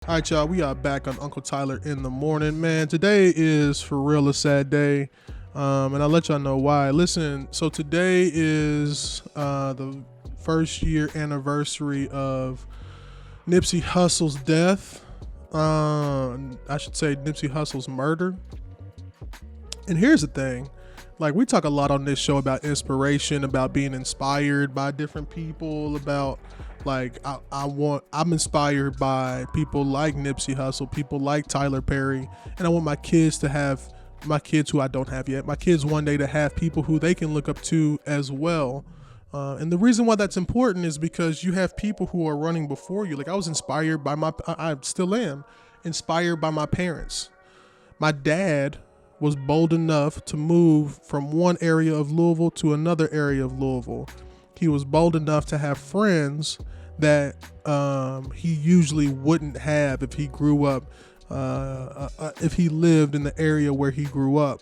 All right, y'all. We are back on Uncle Tyler in the morning, man. Today is for real a sad day, and I'll let y'all know why. Listen, so today is the first year anniversary of Nipsey Hussle's death. I should say Nipsey Hussle's murder. And here's the thing. Like, we talk a lot on this show about inspiration, about being inspired by different people, about like I'm inspired by people like Nipsey Hussle, people like Tyler Perry, and I want my kids to have my kids who I don't have yet, my kids one day to have people who they can look up to as well. And the reason why that's important is because you have people who are running before you. Like, I was inspired by I still am inspired by my parents. My dad was bold enough to move from one area of Louisville to another area of Louisville. He was bold enough to have friends that he usually wouldn't have if he grew up, if he lived in the area where he grew up.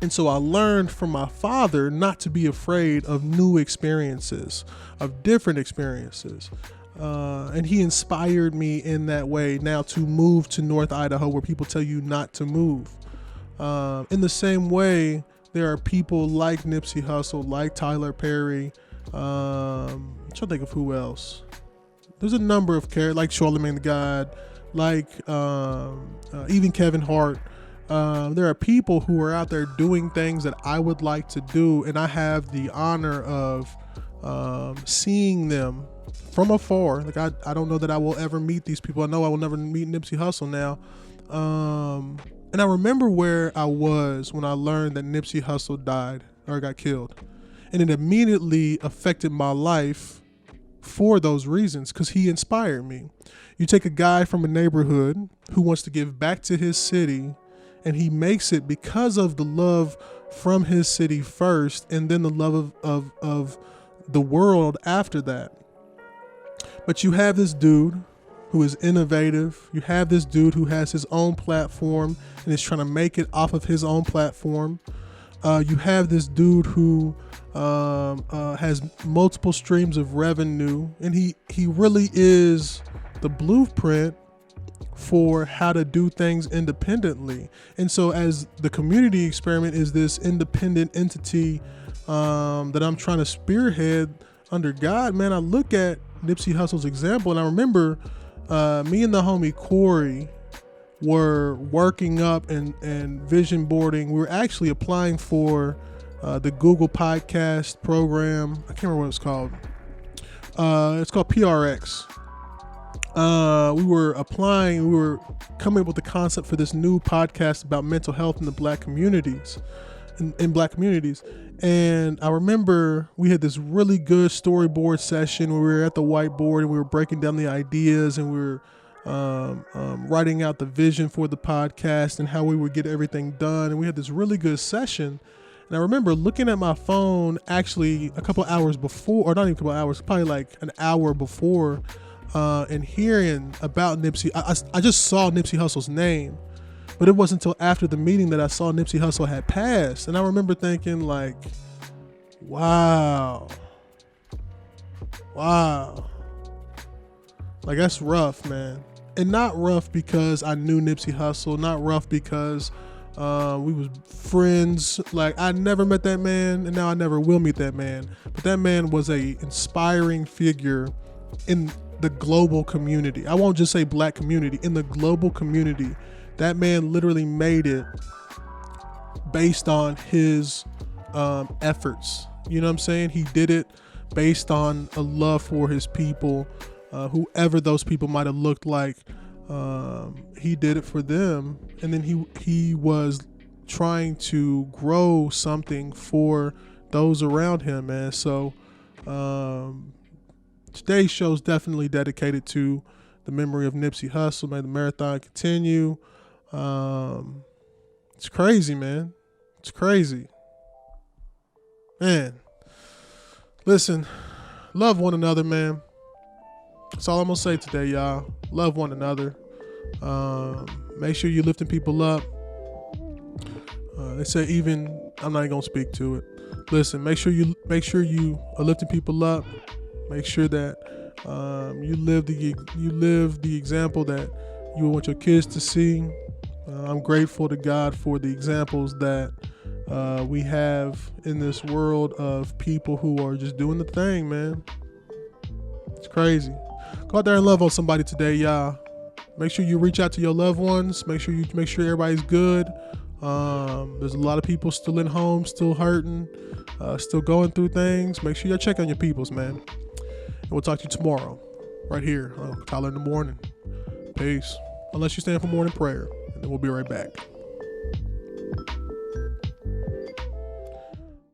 And so I learned from my father not to be afraid of new experiences, of different experiences. And he inspired me in that way now to move to North Idaho where people tell you not to move. In the same way, there are people like Nipsey Hussle, like Tyler Perry. I'm trying to think of who else. There's a number of characters, like Charlamagne the God, like even Kevin Hart. There are people who are out there doing things that I would like to do, and I have the honor of seeing them from afar. Like, I don't know that I will ever meet these people. I know I will never meet Nipsey Hussle now. And I remember where I was when I learned that Nipsey Hussle died or got killed. And it immediately affected my life for those reasons, because he inspired me. You take a guy from a neighborhood who wants to give back to his city, and he makes it because of the love from his city first, and then the love of the world after that. But you have this dude who is innovative. You have this dude who has his own platform and is trying to make it off of his own platform. You have this dude who has multiple streams of revenue, and he really is the blueprint for how to do things independently. And so as the community experiment is this independent entity that I'm trying to spearhead under God, man, I look at Nipsey Hussle's example, and I remember me and the homie Corey were working up and vision boarding. We were actually applying for the Google podcast program. I can't remember what it's called. It's called PRX. We were applying. We were coming up with the concept for this new podcast about mental health in the black communities, in black communities. And I remember we had this really good storyboard session where we were at the whiteboard and we were breaking down the ideas, and we were writing out the vision for the podcast and how we would get everything done. And we had this really good session. And I remember looking at my phone actually a couple hours before, or not even a couple hours, probably like an hour before, and hearing about Nipsey. I just saw Nipsey Hussle's name, but it wasn't until after the meeting that I saw Nipsey Hussle had passed. And I remember thinking, like, wow. Like, that's rough, man. And not rough because I knew Nipsey Hussle, not rough because we was friends. Like, I never met that man, and now I never will meet that man. But that man was a inspiring figure in the global community. I won't just say black community, in the global community. That man literally made it based on his efforts. You know what I'm saying? He did it based on a love for his people, whoever those people might have looked like. He did it for them, and then he was trying to grow something for those around him, man. So today's show is definitely dedicated to the memory of Nipsey Hussle. May the marathon continue. It's crazy, man. It's crazy. Man, listen, love one another, man. That's all I'm going to say today, y'all. Love one another. Make sure you're lifting people up. They say even, I'm not even going to speak to it. Listen, make sure you are lifting people up. Make sure that You live the example that you want your kids to see. I'm grateful to God for the examples that we have in this world of people who are just doing the thing, man. It's crazy. Go out there and love on somebody today, y'all. Make sure you reach out to your loved ones. Make sure everybody's good. There's a lot of people still in homes, still hurting, still going through things. Make sure you check on your peoples, man. And we'll talk to you tomorrow, right here on Tyler in the Morning. Peace. Unless you stand for morning prayer, and then we'll be right back.